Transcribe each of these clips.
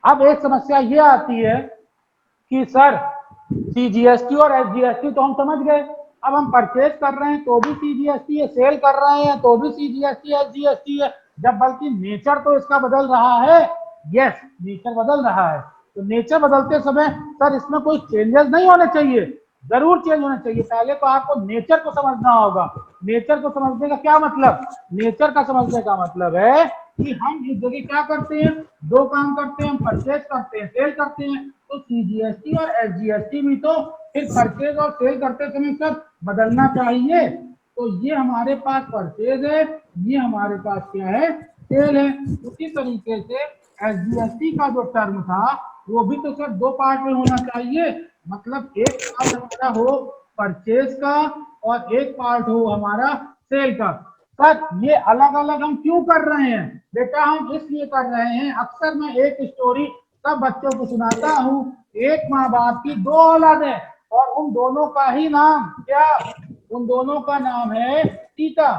अब एक समस्या ये आती है कि सर सीजीएसटी और एसजीएसटी तो हम समझ गए, अब हम परचेज कर रहे हैं तो भी सीजीएसटी है, सेल कर रहे हैं तो भी सीजीएसटी एसजीएसटी है, जब बल्कि नेचर तो इसका बदल रहा है। यस, नेचर बदल रहा है। तो नेचर बदलते समय सर इसमें कोई चेंजेस नहीं होने चाहिए? जरूर चेंज होना चाहिए। पहले तो आपको नेचर को समझना होगा। नेचर को समझने का क्या मतलब? नेचर का समझने का मतलब है कि हम इस जगह क्या करते हैं, दो काम करते हैं, हम परचेज करते हैं, सेल करते हैं। तो सीजीएसटी और एसजीएसटी भी तो फिर परचेज और सेल करते समय सब बदलना चाहिए। तो ये हमारे पास परचेज है, ये हमारे पास क्या है, सेल है। उसी तरीके से एसजीएसटी का जो टर्म था वो भी तो सर दो पार्ट में होना चाहिए। मतलब एक पार्ट हमारा हो परचेज का और एक पार्ट हो हमारा सेल का। सर ये अलग अलग हम क्यों कर रहे हैं? बेटा हम इसलिए कर रहे हैं, अक्सर मैं एक स्टोरी सब बच्चों को सुनाता हूँ। एक माँ बाप की दो औलाद है और उन दोनों का ही नाम क्या, उन दोनों का नाम है सीता।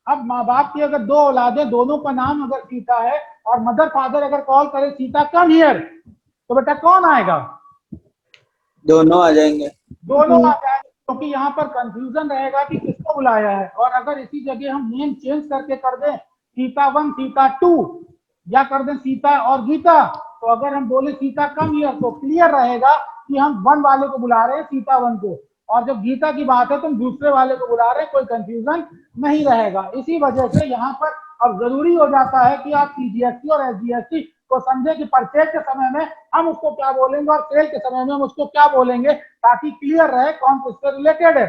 अब माँ बाप की अगर दो औलादें, दोनों का नाम अगर सीता है और मदर फादर अगर कॉल करे सीता कम हियर, तो बेटा कौन आएगा? दोनों आ जाएंगे। दोनों आ जाएंगे, क्योंकि यहाँ पर कंफ्यूजन रहेगा कि किसको बुलाया है। और अगर इसी जगह हम नेम चेंज करके कर दें सीता 1 सीता 2 या कर दें सीता और गीता, तो अगर हम बोले सीता कम हियर तो क्लियर रहेगा कि हम 1 वाले को बुला रहे हैं, सीता 1 को, और जब गीता की बात है तो हम दूसरे वाले को बुला रहे हैं, कोई कंफ्यूजन नहीं रहेगा। इसी वजह से यहाँ पर अब जरूरी हो जाता है कि आप सीजीएसटी और एसजीएसटी को समझे कि परचेज के समय में हम उसको क्या बोलेंगे और सेल के समय में हम उसको क्या बोलेंगे, ताकि क्लियर रहे कौन किससे रिलेटेड है।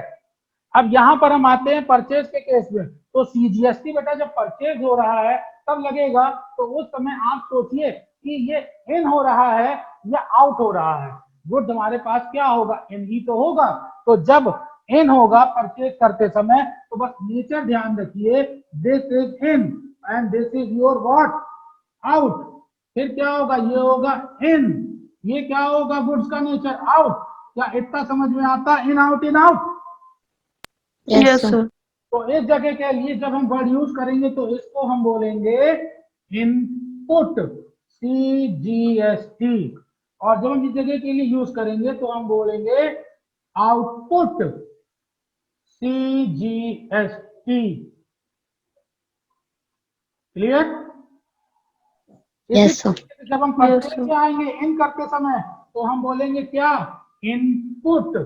अब यहाँ पर हम आते हैं परचेज के केस में। तो सीजीएसटी बेटा जब परचेज हो रहा है तब लगेगा, तो उस समय आप सोचिए कि ये इन हो रहा है या आउट हो रहा है। गुड्स हमारे पास क्या होगा, इन ही तो होगा। तो जब इन होगा परचेज करते समय तो बस नेचर ध्यान रखिए, this is in and this is your what, out. फिर क्या होगा, ये होगा इन, ये क्या होगा, गुड्स का नेचर आउट। क्या इतना समझ में आता, in out in out? Yes sir. तो इस जगह के लिए जब हम वर्ड यूज करेंगे तो इसको हम बोलेंगे इनपुट, सीजीएसटी। और जब हम इस जगह के लिए यूज करेंगे तो हम बोलेंगे output, CGST. Clear? Yes sir. जब हम परचेज में आएंगे इन करते समय तो हम बोलेंगे क्या, इनपुट,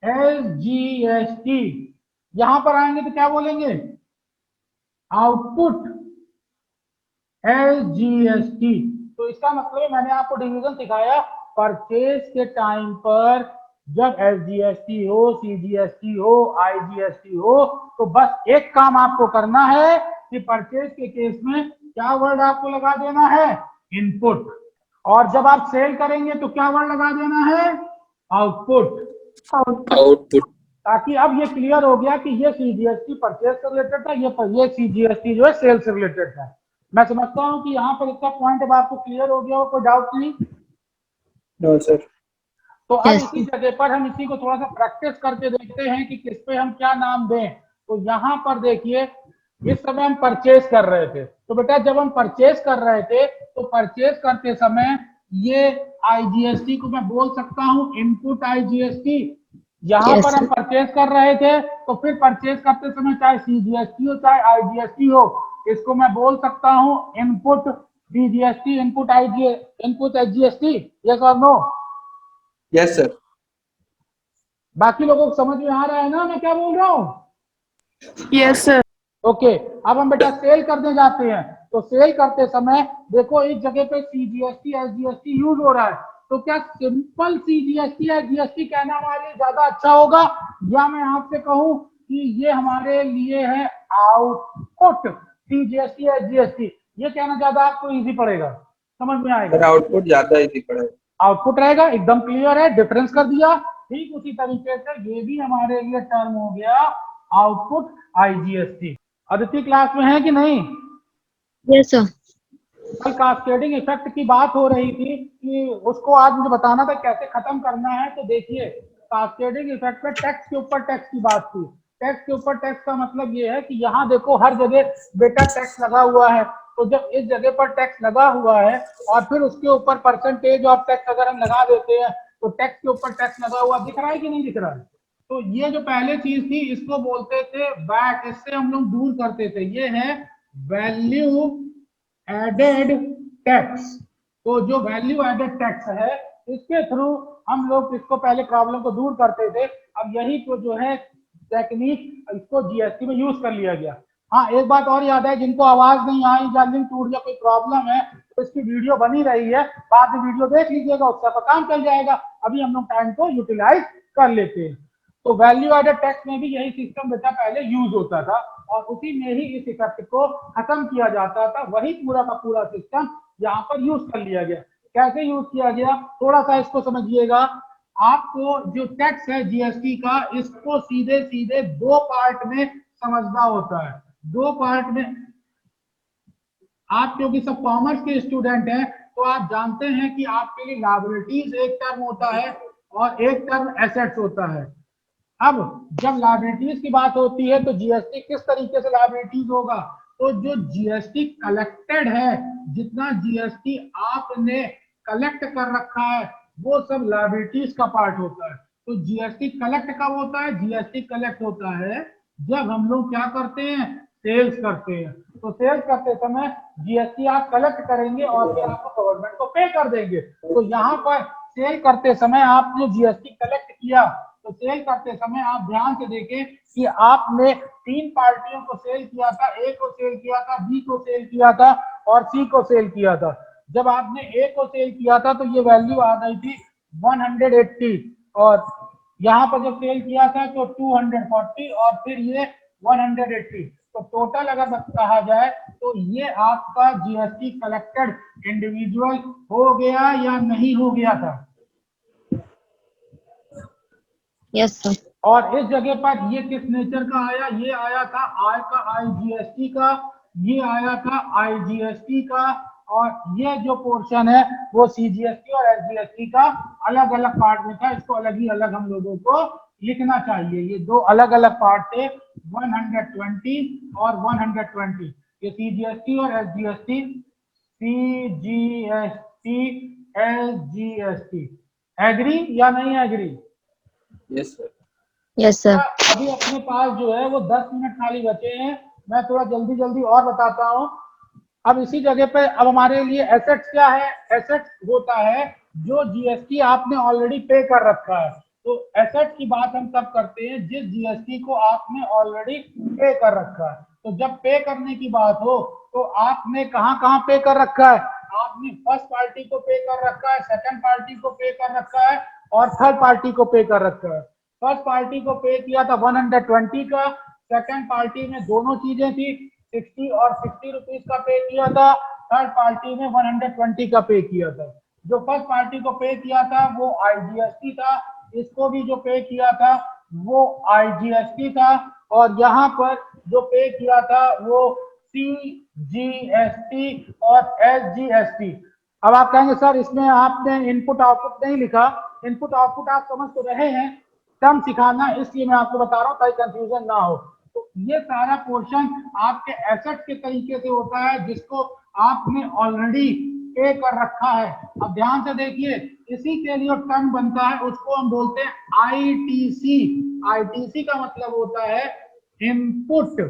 एसजीएसटी। यहां पर आएंगे तो क्या बोलेंगे, आउटपुट, एसजीएसटी। तो इसका मतलब है मैंने आपको डिवीजन सिखाया, परचेज के टाइम पर जब एसजीएसटी हो, सीजीएसटी हो, आईजीएसटी हो, तो बस एक काम आपको करना है कि परचेज के केस में क्या वर्ड आपको लगा देना है, इनपुट। और जब आप सेल करेंगे तो क्या वर्ड लगा देना है, आउटपुट। आउटपुट। ताकि अब ये क्लियर हो गया कि ये सीजीएसटी परचेज से रिलेटेड था, ये सीजीएसटी जो है सेल से रिलेटेड था। मैं समझता हूं कि यहाँ पर इसका पॉइंट अब आपको क्लियर हो गया हो, कोई डाउट नहीं? No sir. तो अब Yes, इसी जगह पर हम इसी को थोड़ा सा प्रैक्टिस करके देखते हैं कि किस पे हम क्या नाम दें। तो यहाँ पर देखिए, इस समय हम परचेज कर रहे थे, तो बेटा जब हम परचेज कर रहे थे तो परचेज करते समय ये आईजीएसटी को मैं बोल सकता हूँ इनपुट आईजीएसटी। यहाँ Yes, पर हम sir. परचेज कर रहे थे तो फिर परचेज करते समय चाहे सीजीएसटी हो चाहे आईजीएसटी हो, इसको मैं बोल सकता हूँ input CGST, input IG, input HGST. Yes और नो? Yes sir. बाकी लोगों को समझ में आ रहा है ना मैं क्या बोल रहा हूँ? Yes sir. ओके, अब हम बेटा सेल करने जाते हैं। तो सेल करते समय देखो इस जगह पे सीजीएसटी एसजीएसटी यूज हो रहा है, तो क्या सिंपल सीजीएसटी एसजीएसटी कहना हमारे लिए ज्यादा अच्छा होगा, या मैं आपसे कहूं कि ये हमारे लिए है आउटपुट सीजीएसटी एसजीएसटी? ये कहना ज्यादा आपको इजी पड़ेगा, समझ में सर आएगा? आउटपुट ज्यादा इजी पड़ेगा। आउटपुट रहेगा, एकदम क्लियर है, डिफरेंस कर दिया। ठीक उसी तरीके से ये भी हमारे लिए टर्म हो गया आउटपुट आईजीएसटी। अदिति क्लास में है कि नहीं? Yes sir. कल कास्केडिंग इफेक्ट की बात हो रही थी कि उसको आज मुझे बताना था कैसे खत्म करना है। तो देखिए कास्केडिंग इफेक्ट में टेक्स्ट के ऊपर टेक्स्ट की बात थी। टेक्स्ट के ऊपर टेक्स्ट का मतलब ये है कि यहाँ देखो हर जगह बेटा टेक्स्ट लगा हुआ है, तो जब इस जगह पर टैक्स लगा हुआ है और फिर उसके ऊपर परसेंटेज ऑफ टैक्स अगर हम लगा देते हैं तो टैक्स के ऊपर टैक्स लगा हुआ दिख रहा है कि नहीं दिख रहा है। तो ये जो पहले चीज थी इसको बोलते थे वैट, इससे हम लोग दूर करते थे। ये है वैल्यू एडेड टैक्स। तो जो वैल्यू एडेड टैक्स है इसके थ्रू हम लोग इसको पहले प्रॉब्लम को दूर करते थे। अब यही तो जो है टेक्निक इसको जीएसटी में यूज कर लिया गया। हाँ, एक बात और याद है, जिनको आवाज नहीं आई या लिंक टूट गया, कोई प्रॉब्लम है तो इसकी वीडियो बनी रही है, बाद में वीडियो देख लीजिएगा, उससे आपका काम चल जाएगा। अभी हम लोग टाइम को यूटिलाइज कर लेते हैं। तो वैल्यू एडेड टैक्स में भी यही सिस्टम बेटा पहले यूज होता था और उसी में ही इस इफेक्ट को खत्म किया जाता था। वही पूरा का पूरा सिस्टम यहाँ पर यूज कर लिया गया। कैसे यूज किया गया, थोड़ा सा इसको समझिएगा। आपको जो टैक्स है जीएसटी का, इसको सीधे सीधे दो पार्ट में समझना होता है। दो पार्ट में, आप क्योंकि सब कॉमर्स के स्टूडेंट हैं तो आप जानते हैं कि आपके लिए लायबिलिटीज एक टर्म होता है और एक टर्म एसेट्स होता है। अब जब लायबिलिटीज की बात होती है तो जीएसटी किस तरीके से लायबिलिटीज होगा, तो जो जीएसटी कलेक्टेड है, जितना जीएसटी आपने कलेक्ट कर रखा है वो सब लायबिलिटीज का पार्ट होता है। तो जीएसटी कलेक्ट कब होता है, जीएसटी कलेक्ट होता है जब हम लोग क्या करते हैं, सेल्स करते हैं। तो सेल्स करते समय जीएसटी आप कलेक्ट करेंगे और फिर आपको गवर्नमेंट को पे कर देंगे। तो यहाँ पर सेल करते समय आपने जीएसटी कलेक्ट किया, तो सेल करते समय आप ध्यान से देखें कि आपने तीन पार्टियों को सेल किया था, ए को सेल किया था, बी को सेल किया था और सी को सेल किया था। जब आपने ए को सेल किया था तो ये वैल्यू आ गई थी 180 और यहाँ पर जब सेल किया था तो 240 और फिर ये 180। तो टोटल अगर कहा जाए तो ये आपका जीएसटी कलेक्टेड इंडिविजुअल हो गया या नहीं हो गया था। Yes sir. और इस जगह पर ये किस नेचर का आया, ये आया था आय का आईजीएसटी का, ये आया था आईजीएसटी का और ये जो पोर्शन है वो सीजीएसटी और एसजीएसटी का अलग अलग पार्ट में था। इसको अलग ही अलग हम लोगों को लिखना चाहिए। ये दो अलग अलग पार्ट थे, 120 और 120। ये सीजीएसटी और एसजीएसटी, सीजीएसटी एसजीएसटी। एग्री या नहीं agree? Yes sir. Yes sir. अभी अपने पास जो है वो 10 मिनट खाली बचे हैं, मैं थोड़ा जल्दी जल्दी और बताता हूँ। अब इसी जगह पे अब हमारे लिए एसेट्स क्या है, एसेट्स होता है जो जीएसटी आपने ऑलरेडी पे कर रखा है। तो एसेट्स की बात हम तब करते हैं जिस जीएसटी को आपने ऑलरेडी पे कर रखा है। तो जब पे करने की बात हो तो आपने कहाँ कहाँ पे कर रखा है, आपने फर्स्ट पार्टी को पे कर रखा है, सेकंड पार्टी को पे कर रखा है और थर्ड पार्टी को पे कर रखा है। फर्स्ट पार्टी को पे किया था 120 का, सेकंड पार्टी में दोनों चीजें थी 60 और 60 रुपीज का पे किया था, थर्ड पार्टी में 120 का पे किया था। जो फर्स्ट पार्टी को पे किया था वो आईजीएसटी था, इसको भी जो पे किया था वो आईजीएसटी था और यहाँ पर जो पे किया था वो सीजीएसटी और एसजीएसटी। अब आप कहेंगे सर इसमें आपने इनपुट आउटपुट नहीं लिखा। इनपुट आउटपुट आप समझ तो रहे हैं, टर्म सिखाना इसलिए मैं आपको बता रहा हूँ ताकि कंफ्यूजन ना हो। तो ये सारा पोर्शन आपके एसेट के तरीके से होता है जिसको आपने ऑलरेडी पे कर रखा है। अब ध्यान से देखिए, इसी के लिए टर्म बनता है, उसको हम बोलते हैं आईटीसी। आईटीसी का मतलब होता है input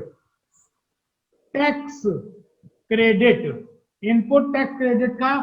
tax credit. Input tax credit का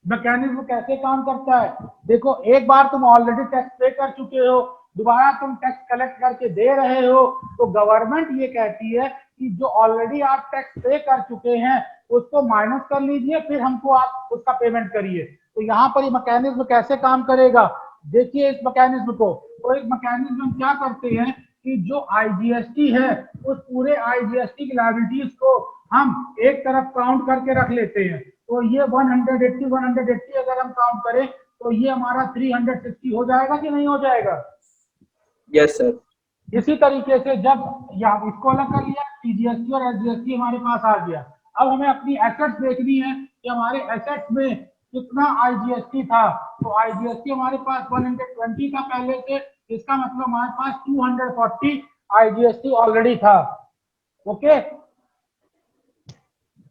मैकेनिज्म कैसे काम करता है, देखो एक बार तुम ऑलरेडी टैक्स पे कर चुके हो, दोबारा तुम टैक्स कलेक्ट करके दे रहे हो, तो गवर्नमेंट ये कहती है कि जो ऑलरेडी आप टैक्स पे कर चुके हैं उसको माइनस कर लीजिए, फिर हमको आप उसका पेमेंट करिए। तो यहाँ पर ये मैकेनिज्म कैसे काम करेगा, देखिए इस मैकेनिज्म को। तो इस मैकेनिज्म में क्या करते हैं कि जो आईजीएसटी है उस पूरे आईजीएसटी की लायबिलिटीज को हम एक तरफ काउंट करके रख लेते हैं। तो ये 180 अगर हम काउंट करें तो ये हमारा 360 हो जाएगा कि नहीं हो जाएगा? Yes sir. इसी तरीके से जब यहाँ इसको अलग कर लिया, सीजीएसटी और एसजीएसटी हमारे पास आ गया। अब हमें अपनी एसेट्स देखनी है कि हमारे एसेट्स में कितना आईजीएसटी था। तो आईजीएसटी हमारे पास 120 था पहले से, इसका मतलब हमारे पास 240 आईजीएसटी ऑलरेडी था। ओके?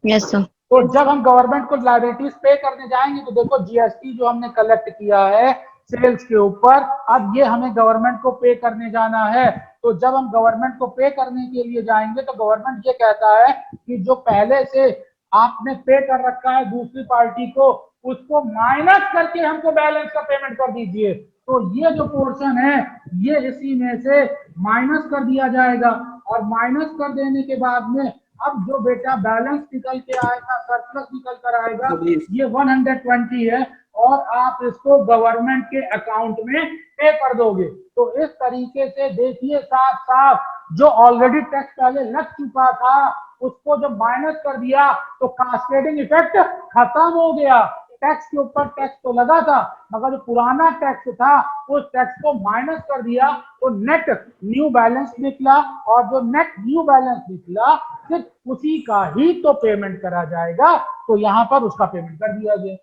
Yes sir. तो जब हम गवर्नमेंट को लायबिलिटीज पे करने जाएंगे तो देखो जीएसटी जो हमने कलेक्ट किया है सेल्स के ऊपर, अब ये हमें गवर्नमेंट को पे करने जाना है। तो जब हम गवर्नमेंट को पे करने के लिए जाएंगे तो गवर्नमेंट ये कहता है कि जो पहले से आपने पे कर रखा है दूसरी पार्टी को, उसको माइनस करके हमको बैलेंस का पेमेंट कर दीजिए। तो ये जो पोर्शन है ये इसी में से माइनस कर दिया जाएगा, और माइनस कर देने के बाद में अब जो बेटा बैलेंस निकल के आएगा, सरप्लस निकल कर आएगा, ये 120 है, और आप इसको गवर्नमेंट के अकाउंट में पे कर दोगे। तो इस तरीके से देखिए साफ साफ जो ऑलरेडी टैक्स पहले लग चुका था उसको जब माइनस कर दिया तो कास्केडिंग इफेक्ट खत्म हो गया। टैक्स के ऊपर टैक्स तो लगा था, मगर जो पुराना टैक्स था उस टैक्स को माइनस कर दिया तो नेट न्यू बैलेंस निकला, और जो नेट न्यू बैलेंस निकला सिर्फ उसी का ही तो पेमेंट करा जाएगा। तो यहाँ पर उसका पेमेंट कर दिया गया।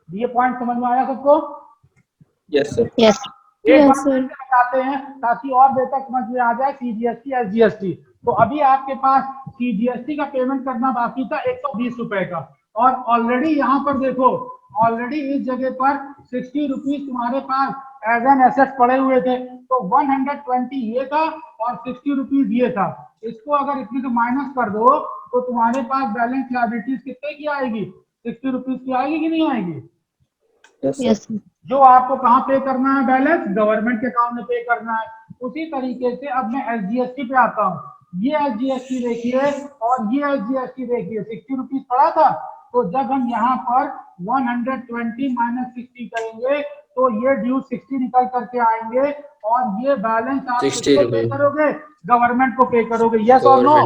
ये पॉइंट समझ में आया सबको? Yes sir. Yes. एक Yes, बार sir. बताते हैं ताकि और बेहतर समझ में आ जाए सीजीएसटी एसजीएसटी। तो अभी आपके पास सीजीएसटी का पेमेंट करना बाकी था 120 रुपए का, और ऑलरेडी यहाँ पर देखो ऑलरेडी इस जगह पर 60 रुपीज तुम्हारे पास एज एन एसेट पड़े हुए थे। तो 120 ये था और 60 रुपीज ये था। इसको अगर इसमें से माइनस कर दो तो तुम्हारे पास बैलेंस लायबिलिटीज कितने की आएगी? 60 रुपीज की आएगी कि नहीं आएगी? Yes, sir. जो आपको कहाँ पे करना है बैलेंस? गवर्नमेंट के अकाउंट में पे करना है। उसी तरीके से अब मैं एसजीएसटी पे आता हूँ। ये एसजीएसटी देखिए और ये एसजीएसटी देखिए, 60 रुपीज पड़ा था। तो जब हम यहाँ पर 120 माइनस 60 करेंगे तो ये ड्यू 60 निकल करके आएंगे, और ये बैलेंस आप 60 किसको पे रुपए करोगे? गवर्नमेंट को पे करोगे। यस और नो?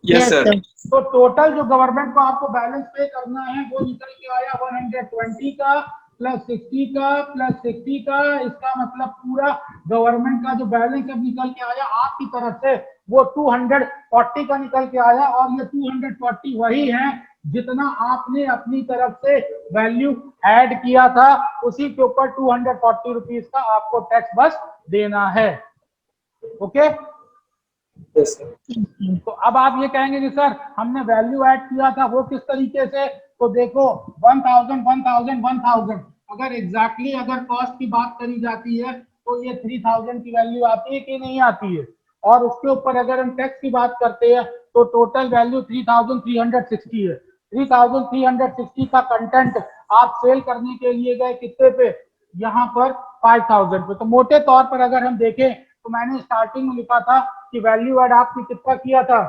Yes sir. तो टोटल जो गवर्नमेंट को आपको बैलेंस पे करना है वो निकल के आया 120 का प्लस 60 का प्लस 60 का। इसका मतलब पूरा गवर्नमेंट का जो बैलेंस अब निकल के आया आपकी तरफ से वो 240 का निकल के आया, और ये 240 वही है जितना आपने अपनी तरफ से वैल्यू ऐड किया था, उसी के ऊपर 240 रुपीज का आपको टैक्स बस देना है। ओके? Yes sir. तो अब आप ये कहेंगे कि सर हमने वैल्यू ऐड किया था वो किस तरीके से? तो देखो 1000 1000 1000 अगर एग्जैक्टली अगर कॉस्ट की बात करी जाती है तो ये 3000 की वैल्यू आती है कि नहीं आती है? और उसके ऊपर अगर हम टैक्स की बात करते हैं तो टोटल वैल्यू 3360 है। 3360 का कंटेंट आप सेल करने के लिए गए कितने पे? यहाँ पर 5000 पे। तो मोटे तौर पर अगर हम देखें तो मैंने स्टार्टिंग में लिखा था कि वैल्यू ऐड आपने कितना किया था?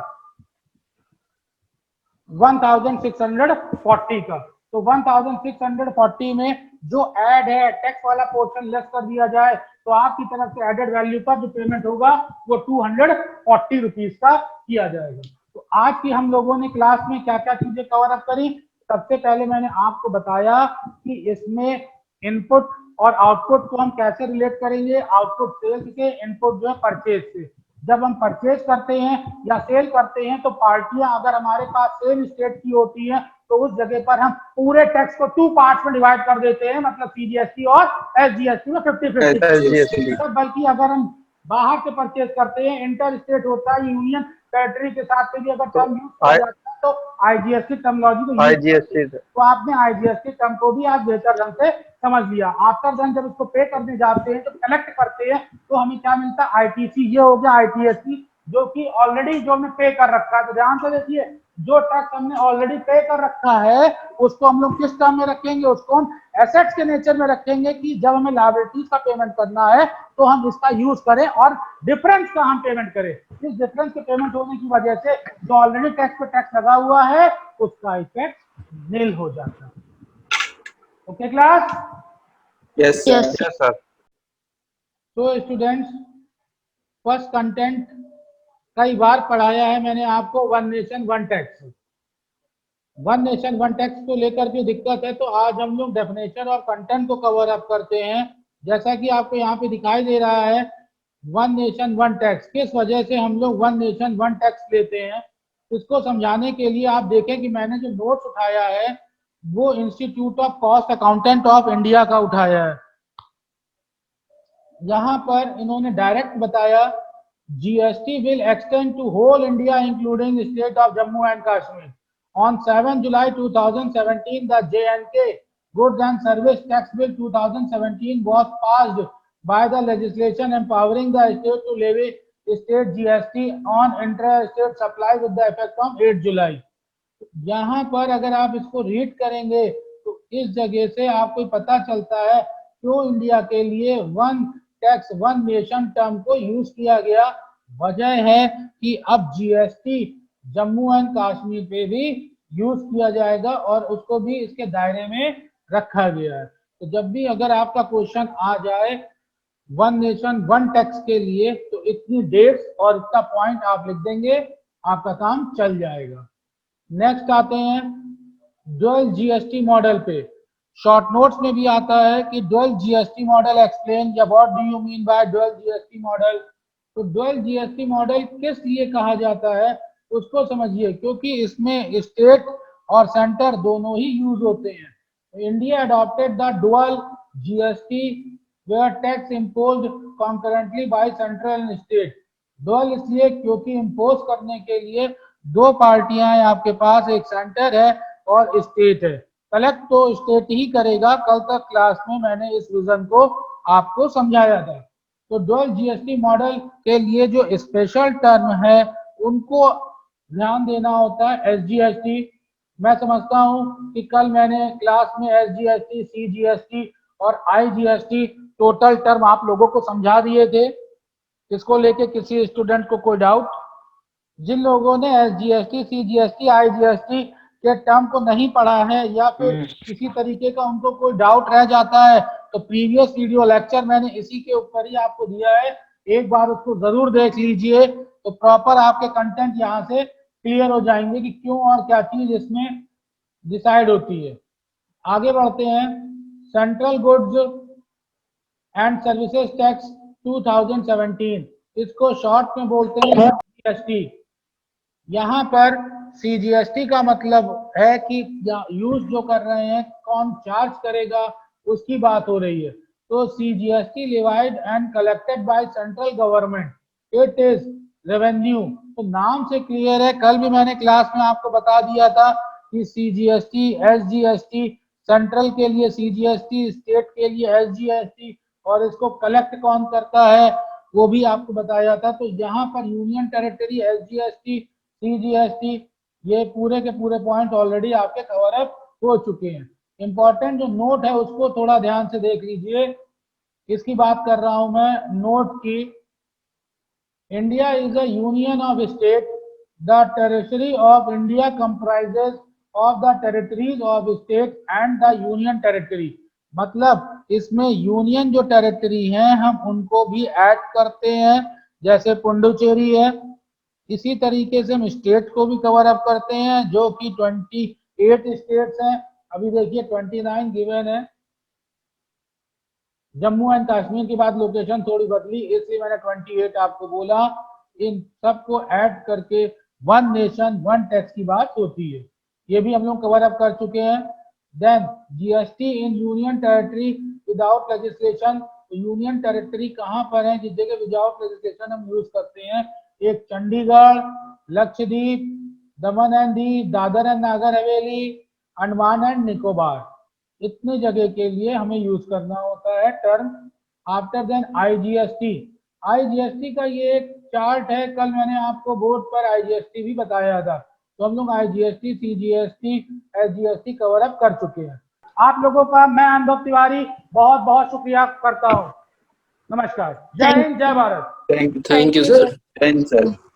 1640 का। तो 1640 में जो ऐड है टैक्स वाला पोर्शन लेस कर दिया जाए तो आपकी तरफ से एडेड वैल्यू पर जो पेमेंट होगा वो 240 रुपीज का किया जाएगा। तो आज की हम लोगों ने क्लास में क्या क्या चीजें कवर अप करी? सबसे पहले मैंने आपको बताया कि इसमें इनपुट और आउटपुट को हम कैसे रिलेट करेंगे, आउटपुट सेल्स से, इनपुट जो है परचेज से। जब हम परचेज करते हैं या सेल करते हैं तो पार्टियां अगर हमारे पास सेम स्टेट की होती हैं तो उस जगह पर हम पूरे टैक्स को 2 पार्ट्स में डिवाइड कर देते हैं, मतलब सीजीएसटी और एसजीएसटी में 50-50। बल्कि अगर हम बाहर से परचेज करते हैं, इंटर स्टेट होता है, यूनियन टेरिटरी के साथ भी अगर टर्म यूज किया जाता है तो आईजीएसटी टर्मिनोलॉजी को आईजीएसटी, तो आपने आईजीएसटी टर्म को भी आज बेहतर ढंग से समझ लिया। आफ्टर देन जब इसको पे करने जाते हैं तो कलेक्ट करते हैं तो हमें क्या मिलता है? आईटीसी। ये हो गया आईटीएससी जो कि ऑलरेडी जो हमने पे कर रखा है। तो ध्यान से देखिए, जो टैक्स हमने ऑलरेडी पे कर रखा है उसको हम लोग किस टर्म में रखेंगे? उसको हम एसेट्स के नेचर में रखेंगे कि जब हमें लायबिलिटीज का पेमेंट करना है तो हम इसका यूज करें और डिफरेंस का हम पेमेंट करें। इस डिफरेंस के पेमेंट होने की वजह से जो ऑलरेडी टैक्स पे टैक्स लगा हुआ है उसका इफेक्ट नील हो जाता है। Okay class? Yes Yes. Sir. तो स्टूडेंट्स, फर्स्ट कंटेंट कई बार पढ़ाया है मैंने आपको, one nation one tax. One nation one tax को लेकर के दिक्कत है तो आज हम लोग डेफिनेशन और कंटेंट को कवर अप करते हैं। जैसा कि आपको यहाँ पे दिखाई दे रहा है वन नेशन वन टैक्स, किस वजह से हम लोग वन नेशन वन टैक्स लेते हैं इसको समझाने के लिए आप देखें कि मैंने जो नोट्स उठाया है वो Institute of Cost Accountant of India का उठाया है। यहाँ पर इन्होंने डायरेक्ट बताया GST will extend to whole India including state of Jammu and Kashmir. On 7 July 2017, the J&K Goods and Service Tax Bill 2017 was passed by the legislation empowering the state to levy state GST on intra-state supply with the effect from 8 July. यहाँ पर अगर आप इसको read करेंगे तो इस जगह से आपको पता चलता है क्यों इंडिया के लिए one tax one nation term को यूज किया गया। वजह है कि अब जीएसटी जम्मू एंड कश्मीर पे भी यूज किया जाएगा और उसको भी इसके दायरे में रखा गया है। तो जब भी अगर आपका क्वेश्चन आ जाए वन नेशन वन टैक्स के लिए तो इतनी डेट्स और इतना पॉइंट आप लिख देंगे, आपका काम चल जाएगा। नेक्स्ट आते हैं डुअल जीएसटी मॉडल पे। शॉर्ट नोट्स में भी आता है कि डुअल जीएसटी मॉडल एक्सप्लेन या what do you mean by dual GST model. तो डुअल जीएसटी मॉडल किस लिए कहा जाता है उसको समझिए, क्योंकि इसमें स्टेट और सेंटर दोनों ही यूज होते हैं। India adopted the dual GST where tax imposed concurrently by central and state. Dual इसलिए क्योंकि इम्पोज करने के लिए दो पार्टियां हैं आपके पास, एक सेंटर है और स्टेट है। कलेक्ट तो स्टेट ही करेगा। कल तक क्लास में मैंने इस विजन को आपको समझाया था। तो डुअल जीएसटी मॉडल के लिए जो स्पेशल टर्म है उनको ध्यान देना होता है। एसजीएसटी, मैं समझता हूं कि कल मैंने क्लास में एसजीएसटी, सीजीएसटी और आईजीएसटी टोटल टर्म आप लोगों को समझा दिए थे। इसको लेके किसी स्टूडेंट को कोई डाउट? जिन लोगों ने एसजीएसटी, सीजीएसटी, आईजीएसटी के टर्म को नहीं पढ़ा है या फिर किसी तरीके का उनको कोई डाउट रह जाता है तो प्रीवियस वीडियो लेक्चर मैंने इसी के ऊपर ही आपको दिया है, एक बार उसको जरूर देख लीजिए तो प्रॉपर आपके कंटेंट यहाँ से क्लियर हो जाएंगे कि क्यों और क्या चीज इसमें डिसाइड होती है। आगे बढ़ते हैं। Central goods and services tax 2017, इसको शॉर्ट में बोलते हैं सीजीएसटी। यहाँ पर सीजीएसटी का मतलब है कि यूज जो कर रहे हैं कौन चार्ज करेगा उसकी बात हो रही है। तो CGST levied and collected by central government, it is revenue. तो नाम से क्लियर है, कल भी मैंने क्लास में आपको बता दिया था कि सीजीएसटी, एसजीएसटी, सेंट्रल के लिए सीजीएसटी, स्टेट के लिए एसजीएसटी, और इसको कलेक्ट कौन करता है वो भी आपको बताया था। तो यहाँ पर यूनियन टेरिटरी, एसजीएसटी, सीजीएसटी, ये पूरे के पूरे पॉइंट ऑलरेडी आपके कवर अप हो चुके हैं। इंपॉर्टेंट जो नोट है उसको थोड़ा ध्यान से देख लीजिए। इसकी बात कर रहा हूं मैं नोट की। India is a union of state. The territory of India comprises of the territories of state and the union territory. मतलब इसमें यूनियन जो टेरिटरी है हम उनको भी ऐड करते हैं, जैसे पुडुचेरी है। इसी तरीके से हम स्टेट को भी कवर अप करते हैं जो कि 28 स्टेट्स हैं। अभी देखिए 29 गिवन है। जम्मू एंड कश्मीर की बात लोकेशन थोड़ी बदली इसलिए मैंने 28 आपको बोला। इन सबको ऐड करके वन नेशन वन टैक्स की बात होती है, ये भी हम लोग कवर अप कर चुके हैं। Then GST in union territory without legislation. Union territory कहाँ पर है जिस जगह विदाउट लेजिस्लेशन हम यूज करते हैं? एक चंडीगढ़, लक्षद्वीप, दमन and Diu, Dadar and Nagar Haveli, Andaman and Nicobar, इतने जगह के लिए हमें यूज करना होता है term. After then IGST. IGST का ये एक चार्ट है, कल मैंने आपको बोर्ड पर आईजीएसटी भी बताया था। तो हम लोग IGST, CGST, SGST cover up कर चुके हैं। आप लोगों का मैं अनुभव तिवारी बहुत बहुत शुक्रिया करता हूँ। नमस्कार, जय हिंद, जय Bharat. Thank you, sir. Thank you, sir.